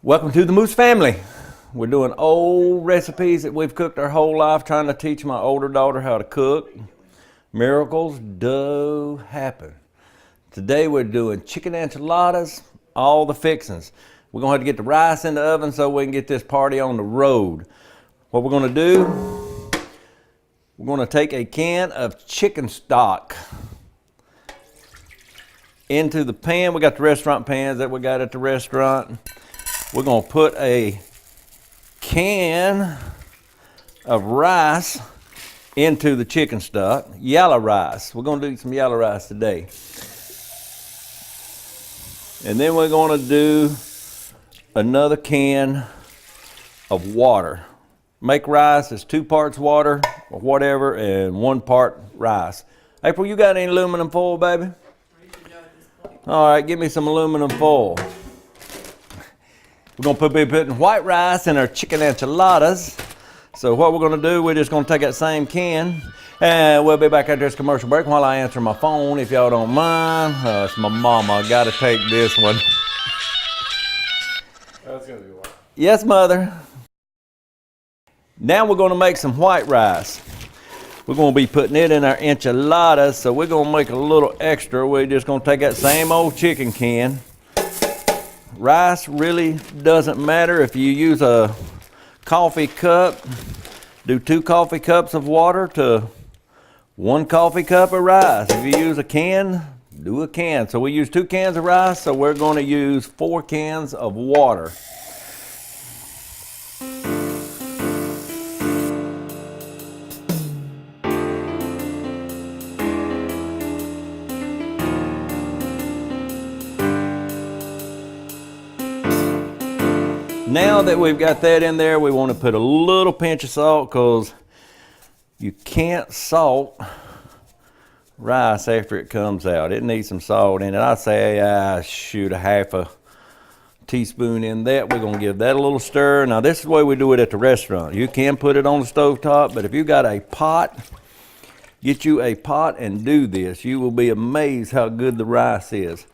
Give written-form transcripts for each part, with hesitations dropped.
Welcome to the Moose family. We're doing old recipes that we've cooked our whole life, trying to teach my older daughter how to cook. Miracles do happen. Today we're doing chicken enchiladas, all the fixings. We're gonna have to get the rice in the oven so we can get this party on the road. What we're gonna do, we're gonna take a can of chicken stock into the pan. We got the restaurant pans that we got at the restaurant. We're gonna put a can of rice into the chicken stock, yellow rice. We're gonna do some yellow rice today. And then we're gonna do another can of water. Make rice as 2 parts water or whatever and 1 part rice. April, you got any aluminum foil, baby? All right, give me some aluminum foil. We're gonna be putting white rice in our chicken enchiladas. So what we're gonna do, we're just gonna take that same can and we'll be back after this commercial break while I answer my phone, if y'all don't mind. It's my mama, I gotta take this one. That's gonna be white. Yes, mother. Now we're gonna make some white rice. We're gonna be putting it in our enchiladas, so we're gonna make a little extra. We're just gonna take that same old chicken can. Rice really doesn't matter if you use a coffee cup. Do 2 coffee cups of water to 1 coffee cup of rice. If you use a can, do a can. So we use 2 cans of rice, so we're going to use 4 cans of water. Now that we've got that in there, we want to put a little pinch of salt because you can't salt rice after it comes out. It needs some salt in it. I say shoot a half a teaspoon in that. We're going to give that a little stir. Now this is the way we do it at the restaurant. You can put it on the stove top, but if you got a pot, get you a pot and do this. You will be amazed how good the rice is.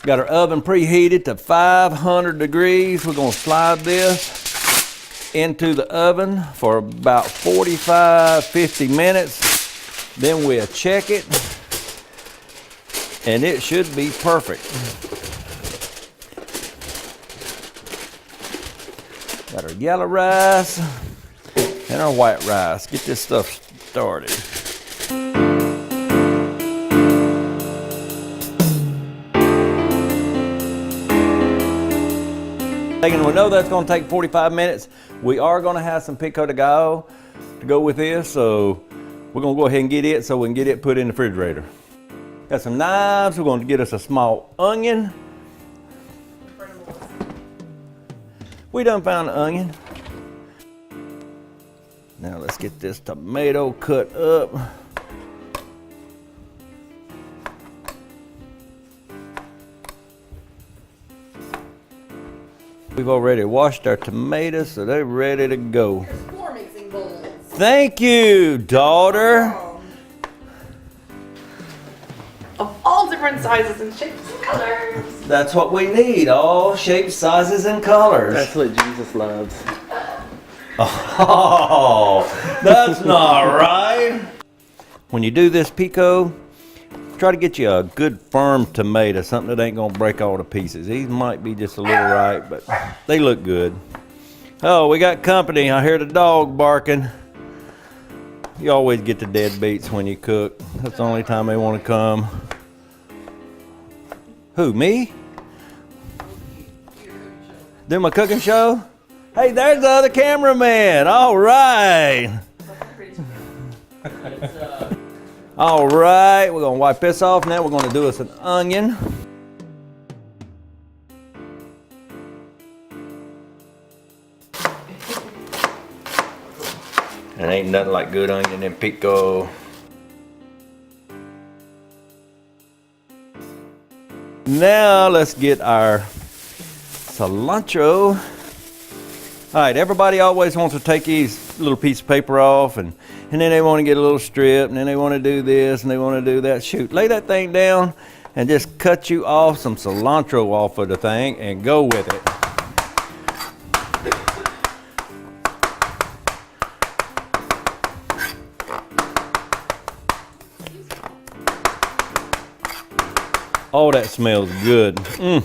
Got our oven preheated to 500 degrees. We're gonna slide this into the oven for about 45, 50 minutes. Then we'll check it, and it should be perfect. Got our yellow rice and our white rice. Get this stuff started. We know that's going to take 45 minutes. We are going to have some pico de gallo to go with this, so we're going to go ahead and get it so we can get it put in the refrigerator. Got some knives. We're going to get us a small onion. We done found the onion. Now let's get this tomato cut up. We've already washed our tomatoes, so they're ready to go. There's 4 mixing bowls. Thank you, daughter. Of all different sizes and shapes and colors. That's what we need, all shapes, sizes, and colors. That's what Jesus loves. Oh, that's not right. When you do this pico, try to get you a good firm tomato, something that ain't gonna break all to pieces. These might be just a little right, but they look good. Oh, we got company. I hear the dog barking. You always get the deadbeats when you cook. That's the only time they want to come. Who, me? Do my cooking show? Hey, there's the other cameraman. All right. All right, we're gonna wipe this off. Now we're gonna do us an onion. And ain't nothing like good onion and pico. Now let's get our cilantro. All right, everybody always wants to take these little piece of paper off and then they want to get a little strip and then they want to do this and they want to do that. Shoot, lay that thing down and just cut you off some cilantro off of the thing and go with it. Oh, that smells good. Mm.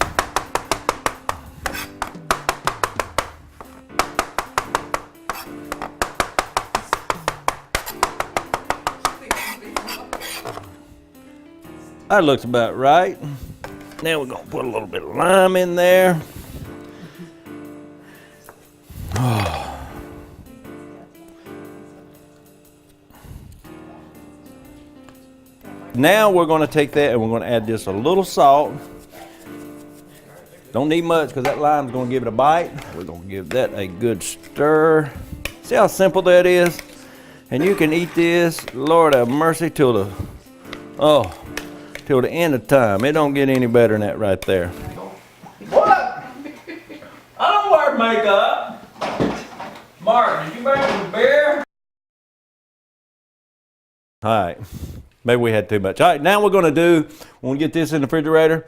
That looks about right. Now we're gonna put a little bit of lime in there. Oh. Now we're gonna take that and we're gonna add just a little salt. Don't need much because that lime's gonna give it a bite. We're gonna give that a good stir. See how simple that is? And you can eat this, Lord have mercy, till the end of time. It don't get any better than that right there. What? I don't wear makeup. Mark, did you bring some beer? All right, maybe we had too much. All right, now we're gonna do, when we get this in the refrigerator,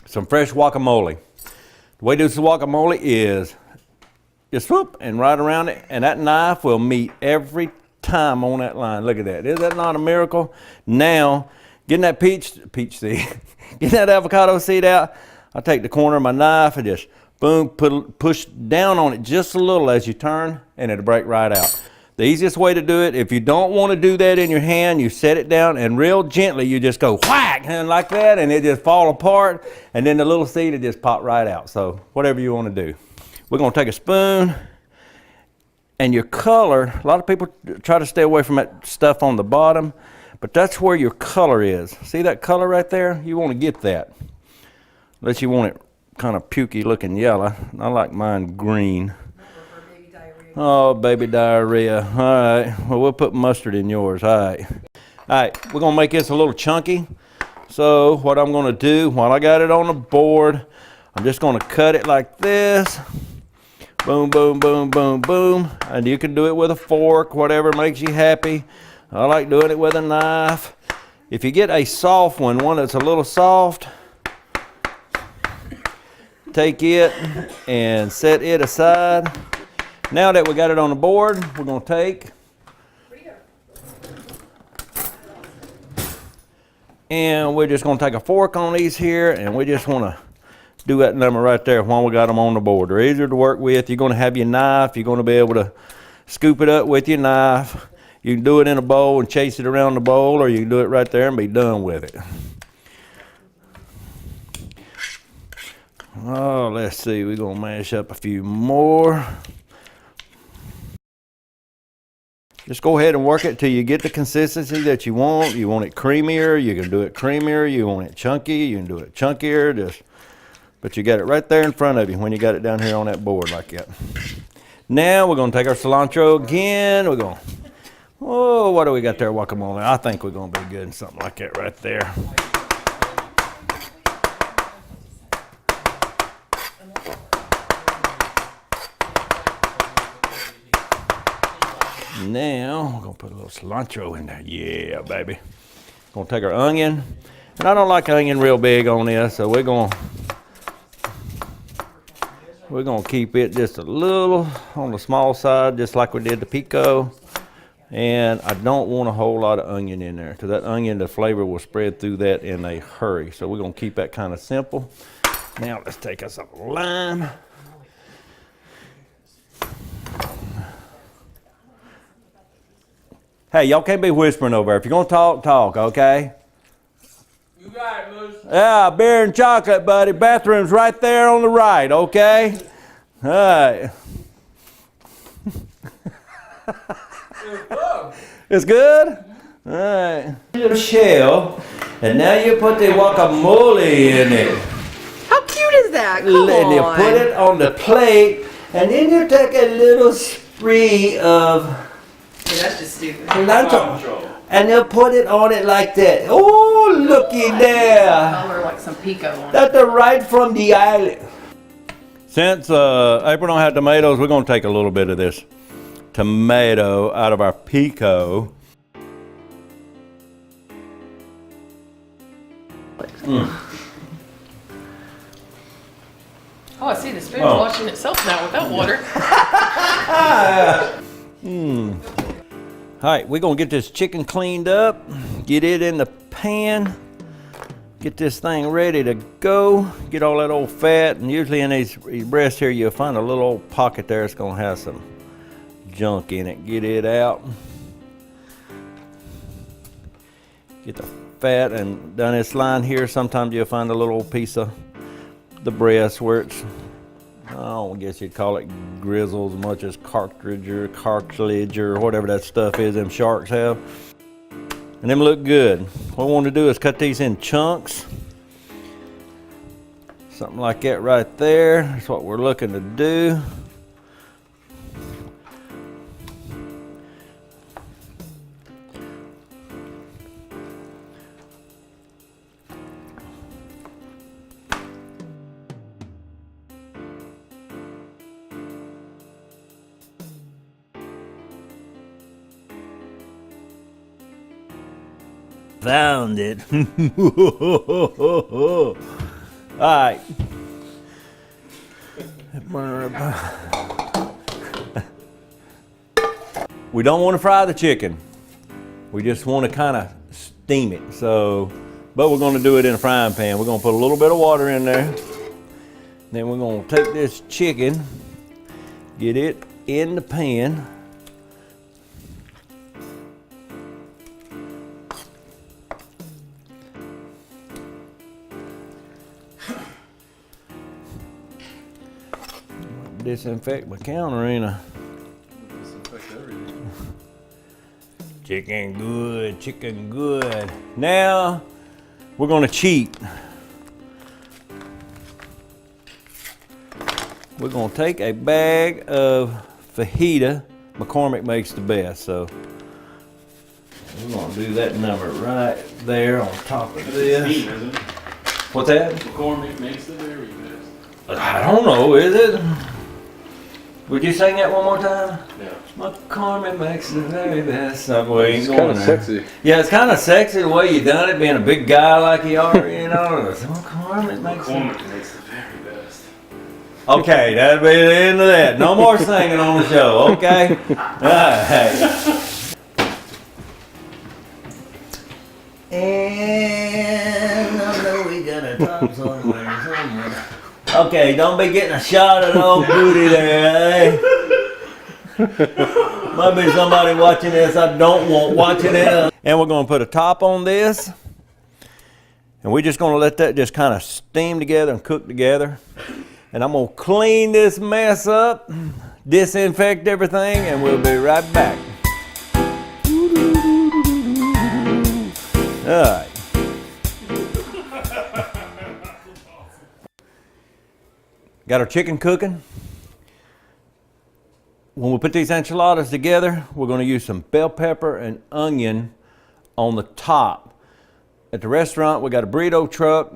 some fresh guacamole. The way to do this guacamole is just swoop and right around it, and that knife will meet every time on that line. Look at that. Is that not a miracle? Now, getting that peach seed, getting that avocado seed out, I take the corner of my knife and just boom, push down on it just a little as you turn, and it'll break right out. The easiest way to do it, if you don't want to do that in your hand, you set it down and real gently you just go whack and like that, and it just fall apart, and then the little seed will just pop right out. So whatever you want to do. We're going to take a spoon, and your color, a lot of people try to stay away from that stuff on the bottom, but that's where your color is. See that color right there? You want to get that. Unless you want it kind of pukey looking yellow. I like mine green. Oh, baby diarrhea. All right. Well, we'll put mustard in yours. All right. All right. We're going to make this a little chunky. So what I'm going to do, while I got it on the board, I'm just going to cut it like this. Boom, boom, boom, boom, boom. And you can do it with a fork, whatever makes you happy. I like doing it with a knife. If you get a soft one that's a little soft, take it and set it aside. Now that we got it on the board, we're going to take and we're just going to take a fork on these here, and we just want to do that number right there while we got them on the board. They're easier to work with. You're going to have your knife. You're going to be able to scoop it up with your knife. You can do it in a bowl and chase it around the bowl, or you can do it right there and be done with it. Oh, let's see. We're going to mash up a few more. Just go ahead and work it till you get the consistency that you want. You want it creamier, you can do it creamier. You want it chunky, you can do it chunkier. But you got it right there in front of you when you got it down here on that board like that. Now we're going to take our cilantro again. We're going, oh, what do we got there, guacamole? I think we're going to be good in something like that right there. Now, we're going to put a little cilantro in there. Yeah, baby. Going to take our onion. And I don't like onion real big on this, so we're going to keep it just a little on the small side, just like we did the pico. And I don't want a whole lot of onion in there, because that onion, the flavor will spread through that in a hurry. So we're going to keep that kind of simple. Now, let's take us some lime. Hey, y'all can't be whispering over there. If you're going to talk, talk, okay? You got it, Moose. Yeah, beer and chocolate, buddy. Bathroom's right there on the right, okay? All right. It's good? All right. Little shell, and now you put the guacamole in it. How cute is that? Come And you on. put it on the plate, and then you take a little spree of Hey, that's just stupid. cilantro, and you put it on it like that. Oh, looky there. Color like some pico on it. That's right from the island. Since April don't have tomatoes, we're gonna take a little bit of this tomato out of our pico. Oh, I see the spoon's Oh. washing itself now without water. All right, we're gonna get this chicken cleaned up, get it in the pan, get this thing ready to go, get all that old fat, and usually in these breasts here, you'll find a little old pocket there that's gonna have some junk in it. Get it out. Get the fat, and down this line here, sometimes you'll find a little old piece of the breast where it's, I guess you'd call it grizzle as much as cartilage or whatever that stuff is them sharks have. And them look good. What we want to do is cut these in chunks. Something like that right there. That's what we're looking to do. Found it. All right. We don't want to fry the chicken. We just want to kind of steam it. So, but we're going to do it in a frying pan. We're going to put a little bit of water in there. Then we're going to take this chicken, get it in the pan. Disinfect my counter, ain't I? Disinfect everything. Chicken good. Now, we're gonna cheat. We're gonna take a bag of fajita. McCormick makes the best, so we're gonna do that number right there on top of this. Steam, isn't it? What's that? McCormick makes the very best. I don't know, is it? Would you sing that one more time? Yeah. McCormick makes the very best. We ain't It's going kind of there. sexy. Yeah, it's kind of sexy the way you done it, being a big guy like you are, you know. McCormick makes McCormick makes the very best. Okay, that'll be the end of that. No more singing on the show, okay? All right. And I know we got a top somewhere. Okay, don't be getting a shot of the old booty there, eh? Might be somebody watching this I don't want watching it. And we're gonna put a top on this. And we're just gonna let that just kind of steam together and cook together. And I'm gonna clean this mess up, disinfect everything, and we'll be right back. All right. Got our chicken cooking. When we put these enchiladas together, we're gonna use some bell pepper and onion on the top. At the restaurant, we got a burrito truck,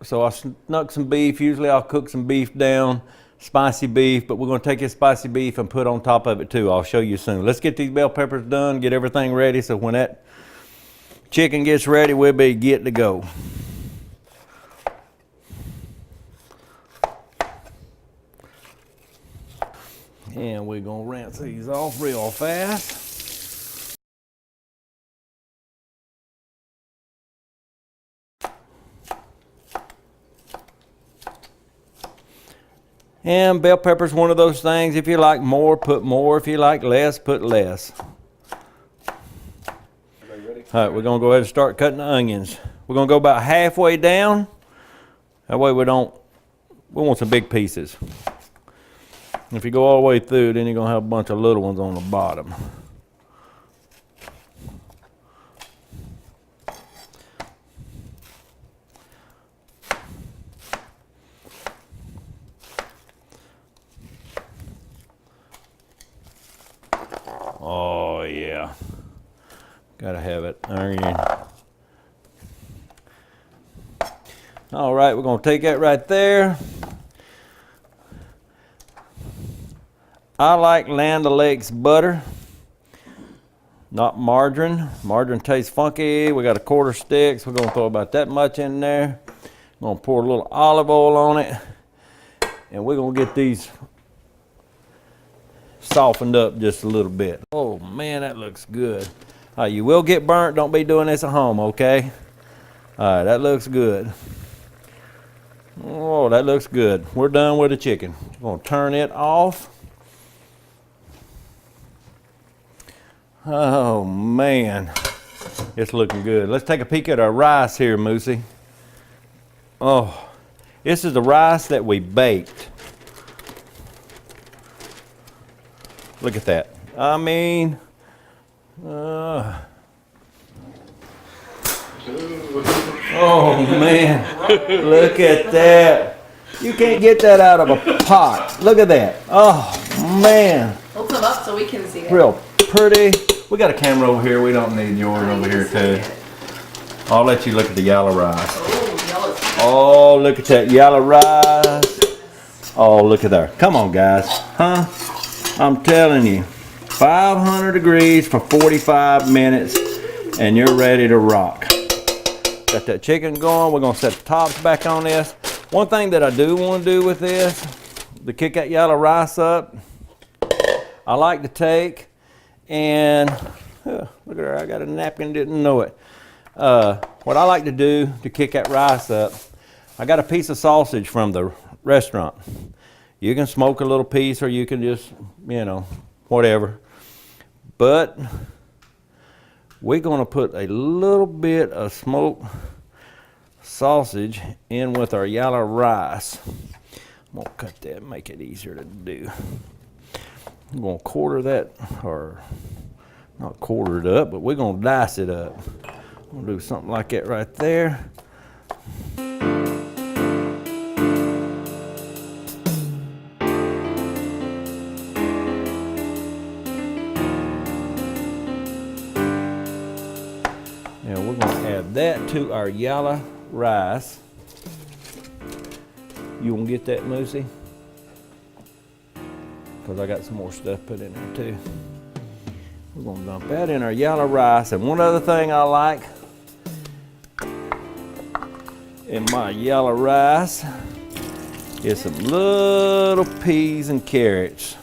so I snuck some beef. Usually I'll cook some beef down, spicy beef, but we're gonna take this spicy beef and put on top of it too. I'll show you soon. Let's get these bell peppers done, get everything ready, so when that chicken gets ready, we'll be good to go. And we're gonna rinse these off real fast. And bell pepper's one of those things, if you like more, put more. If you like less, put less. All right, we're gonna go ahead and start cutting the onions. We're gonna go about halfway down. That way we want some big pieces. If you go all the way through, then you're gonna have a bunch of little ones on the bottom. yeah. Gotta have it. All right, we're gonna take that right there. I like Land O'Lakes butter, not margarine. Margarine tastes funky. We got a quarter sticks. We're gonna throw about that much in there. I'm gonna pour a little olive oil on it, and we're gonna get these softened up just a little bit. Oh man, that looks good. You will get burnt. Don't be doing this at home, okay? All right, that looks good. Oh, that looks good. We're done with the chicken. We're gonna turn it off. Oh man, it's looking good. Let's take a peek at our rice here, Moosey. Oh, this is the rice that we baked. Look at that. I mean, oh man, look at that. You can't get that out of a pot. Look at that. Oh man. Hold them up so we can see it. Real pretty. We got a camera over here. We don't need yours over here too. I'll let you look at the yellow rice. Oh, yellow. Oh, look at that yellow rice. Oh, look at there. Come on, guys. Huh? I'm telling you. 500 degrees for 45 minutes and you're ready to rock. Got that chicken going. We're going to set the tops back on this. One thing that I do want to do with this, to kick that yellow rice up, I like to take and, look at her, I got a napkin, didn't know it. What I like to do to kick that rice up, I got a piece of sausage from the restaurant. You can smoke a little piece or you can just, you know, whatever. But we're gonna put a little bit of smoked sausage in with our yellow rice. I'm gonna cut that, make it easier to do. I'm gonna quarter that, or not quarter it up, but we're gonna dice it up. I'm gonna do something like that right there. Now we're gonna add that to our yellow rice. You wanna get that, Moosey? Because I got some more stuff put in there too. We're gonna dump that in our yellow rice. And one other thing I like in my yellow rice is some little peas and carrots.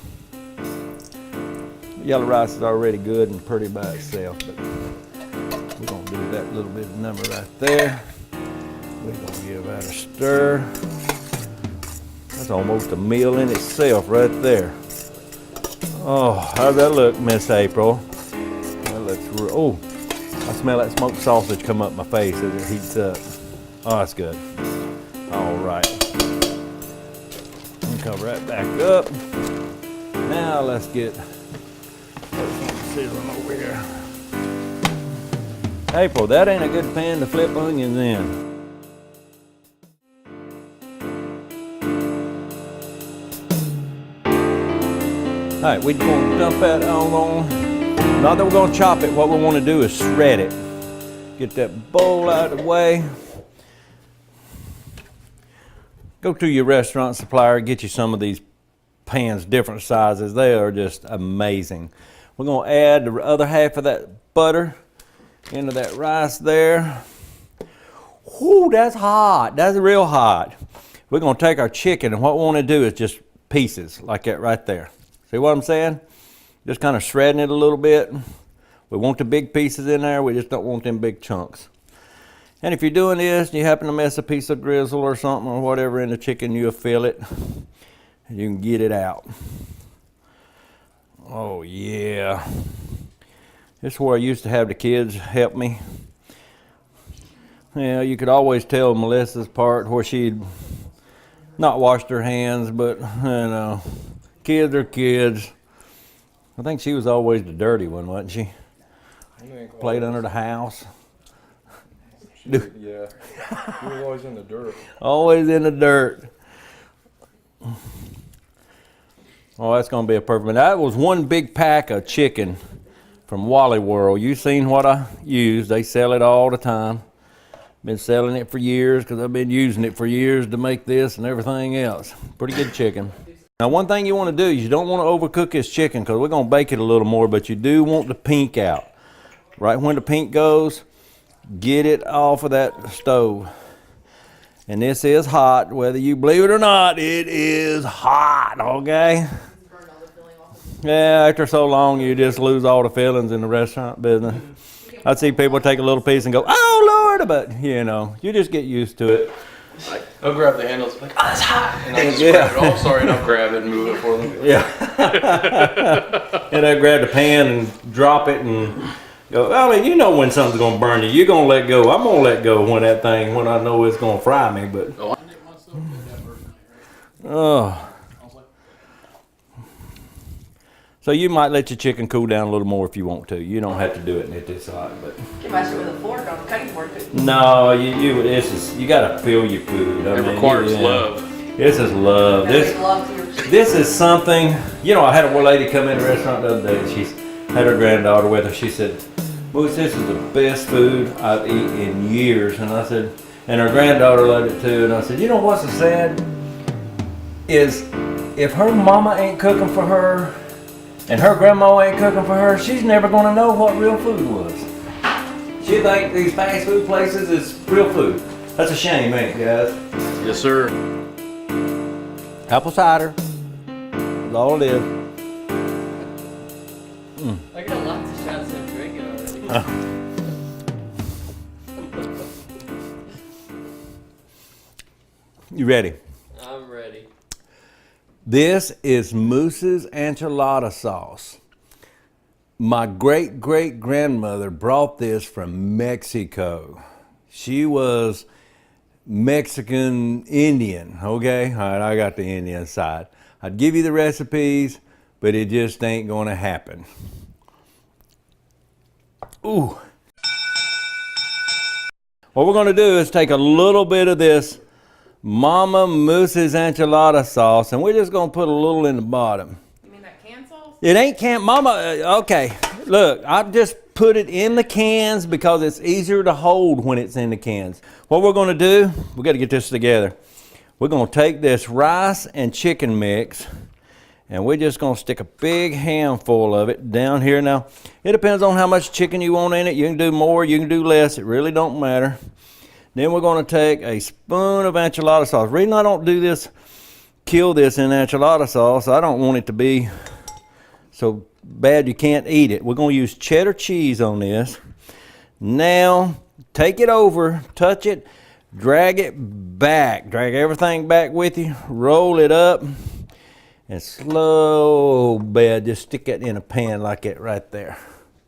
Yellow rice is already good and pretty by itself, but we're gonna do that little bit of number right there. We're gonna give that a stir. That's almost a meal in itself right there. Oh, how's that look, Miss April? That looks real. Oh, I smell that smoked sausage come up my face as it heats up. Oh, that's good. All right. Cover that back up. Now let's get sizzling over here. April, that ain't a good pan to flip onions in. All right, we're going to dump that on. Not that we're going to chop it. What we want to do is shred it. Get that bowl out of the way. Go to your restaurant supplier, get you some of these pans, different sizes. They are just amazing. We're going to add the other half of that butter into that rice there. Whoo, that's hot. That's real hot. We're going to take our chicken, and what we want to do is just pieces like that right there. See what I'm saying? Just kind of shredding it a little bit. We want the big pieces in there. We just don't want them big chunks. And if you're doing this and you happen to mess a piece of grizzle or something or whatever in the chicken, you'll feel it and you can get it out. Oh yeah. This is where I used to have the kids help me. Yeah, you could always tell Melissa's part where she'd not washed her hands, but you know, kids are kids. I think she was always the dirty one, wasn't she? Played under the house. Yeah, he was always in the dirt. Always in the dirt. Oh, that's going to be a perfect. That was one big pack of chicken from Wally World. You seen what I use. They sell it all the time. Been selling it for years because I've been using it for years to make this and everything else. Pretty good chicken. Now, one thing you want to do is you don't want to overcook this chicken because we're going to bake it a little more, but you do want the pink out. Right when the pink goes, get it off of that stove. And this is hot, whether you believe it or not, it is hot, okay? Yeah, after so long, you just lose all the feelings in the restaurant business. I see people take a little piece and go, oh, Lord, but, you know, you just get used to it. I'll grab the handles, like, oh, it's hot. And I just grab it. Oh, sorry, and I'll grab it and move it for them. Yeah. And I grab the pan and drop it and go, I mean, you know when something's going to burn you. You're going to let go. I'm going to let go when I know it's going to fry me, but. Oh, I did myself with that first night, right? Oh. I was like, So you might let your chicken cool down a little more if you want to. You don't have to do it and it's hot, but. You mash it with a fork on the cutting board. No, you gotta feel your food. it requires love. This is love. This is something. You know, I had a lady come in the restaurant the other day. And she had her granddaughter with her. She said, "Moose, this is the best food I've eaten in years." And I said, and her granddaughter loved it too. And I said, you know what's so sad is if her mama ain't cooking for her and her grandma ain't cooking for her, she's never gonna know what real food was. She think these fast food places is real food. That's a shame, ain't it, guys? Yes, sir. Apple cider. That's all it is. I got lots of shots of drinking already. You ready? I'm ready. This is Moose's enchilada sauce. My great-great-grandmother brought this from Mexico. She was Mexican Indian, okay? All right, I got the Indian side. I'd give you the recipes, but it just ain't gonna happen. Ooh. What we're gonna do is take a little bit of this Mama Moose's enchilada sauce, and we're just gonna put a little in the bottom. You mean that can sauce? It ain't okay. Look, I've just put it in the cans because it's easier to hold when it's in the cans. What we're gonna do, we gotta get this together. We're gonna take this rice and chicken mix, and we're just gonna stick a big handful of it down here. Now, it depends on how much chicken you want in it. You can do more, you can do less, it really don't matter. Then we're gonna take a spoon of enchilada sauce. The reason I don't do this, kill this in enchilada sauce, I don't want it to be so bad you can't eat it. We're gonna use cheddar cheese on this. Now, take it over, touch it, drag it back. Drag everything back with you, roll it up, and slow bed, just stick it in a pan like that right there.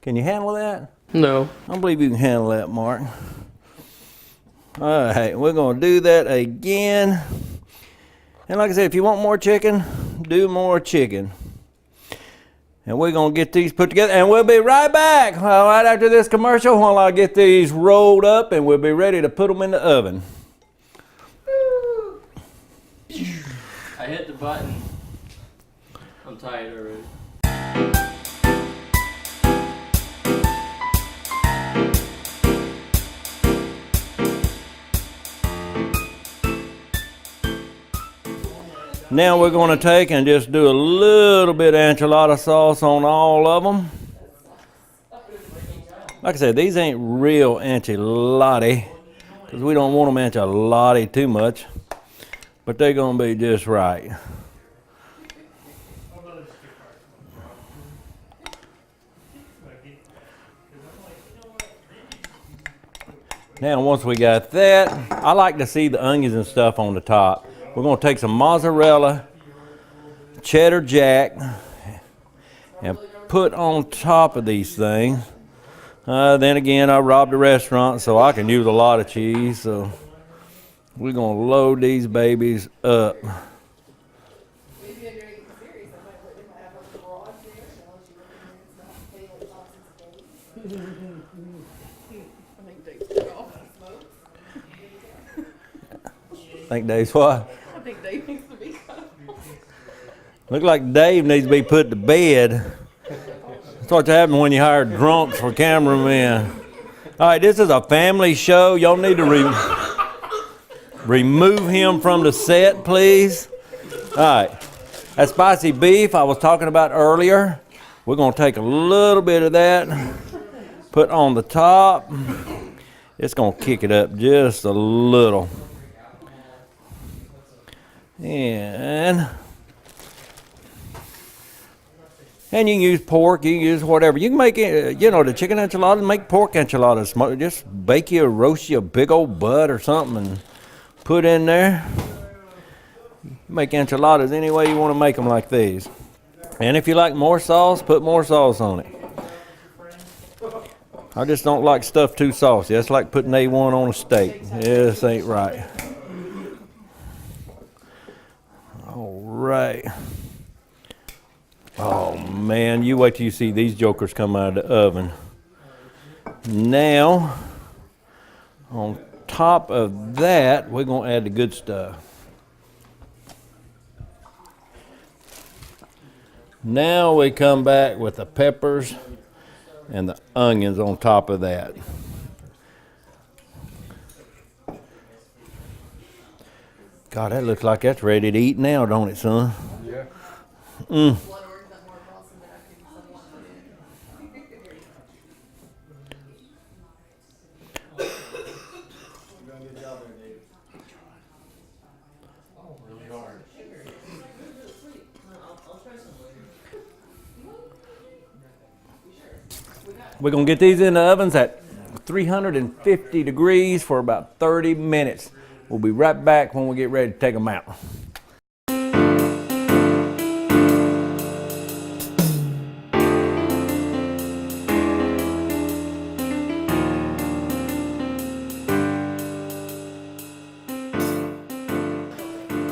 Can you handle that? No. I don't believe you can handle that, Mark. All right, we're gonna do that again. And like I said, if you want more chicken, do more chicken. And we're gonna get these put together, and we'll be right back right after this commercial while I get these rolled up, and we'll be ready to put them in the oven. I hit the button. I'm tired already. Now we're going to take and just do a little bit of enchilada sauce on all of them. Like I said, these ain't real enchilada because we don't want them enchilada too much, but they're going to be just right. Now once we got that, I like to see the onions and stuff on the top. We're going to take some mozzarella, cheddar jack, and put on top of these things. Then again, I robbed a restaurant, so I can use a lot of cheese. So we're going to load these babies up. Think Dave's what? I think Dave needs to be cut off. Look like Dave needs to be put to bed. That's what happens when you hire drunks for cameramen. All right, this is a family show. Y'all need to remove him from the set, please. All right, that spicy beef I was talking about earlier, we're gonna take a little bit of that, put on the top. It's gonna kick it up just a little. And you can use pork, you can use whatever. You can make it, you know, the chicken enchiladas, make pork enchiladas. Just bake you, roast you a big old butt or something and put in there. Make enchiladas any way you want to make them like these. And if you like more sauce, put more sauce on it. I just don't like stuff too saucy. That's like putting A1 on a steak. This ain't right. All right. Oh man, you wait till you see these jokers come out of the oven. Now, on top of that, we're gonna add the good stuff. Now we come back with the peppers and the onions on top of that. God, that looks like that's ready to eat now, don't it, son? Yeah. We're gonna get these in the ovens at 350 degrees for about 30 minutes. We'll be right back when we get ready to take them out.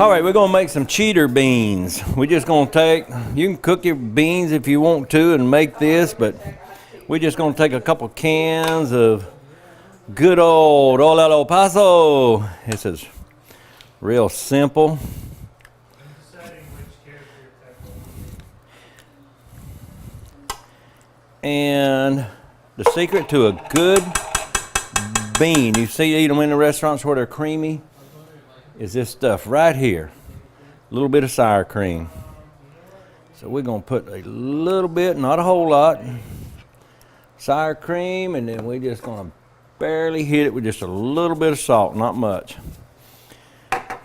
All right, we're gonna make some cheater beans. We're just gonna take, you can cook your beans if you want to and make this, but we're just gonna take a couple cans of good old Hola El Paso. This is real simple. And the secret to a good bean, you see eat them in the restaurants where they're creamy, is this stuff right here. A little bit of sour cream. So we're gonna put a little bit, not a whole lot, sour cream, and then we're just gonna barely hit it with just a little bit of salt, not much.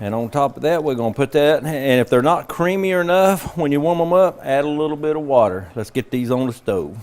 And on top of that, we're gonna put that, and if they're not creamy enough, when you warm them up, add a little bit of water. Let's get these on the stove.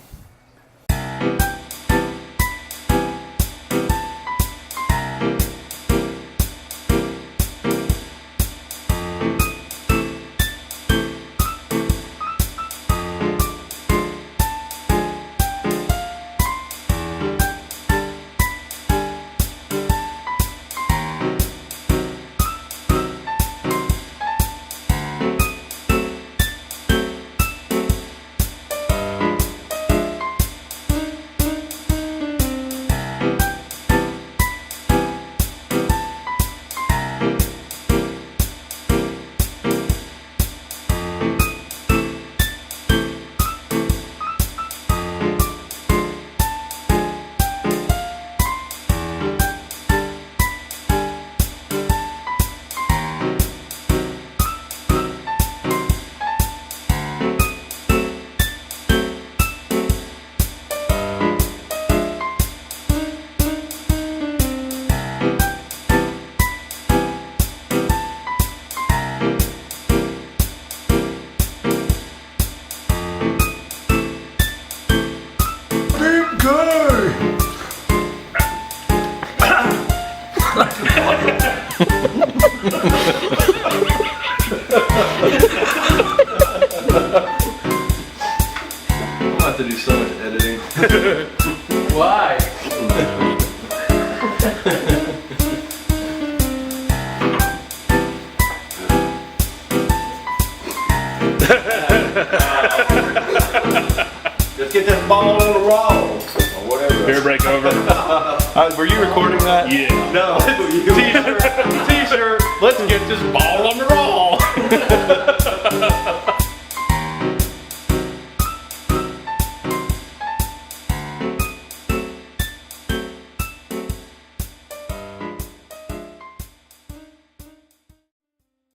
I'll have to do so much editing. Why? Let's get this ball on the roll. Or whatever. Beer break over. Were you recording that? Yeah. No.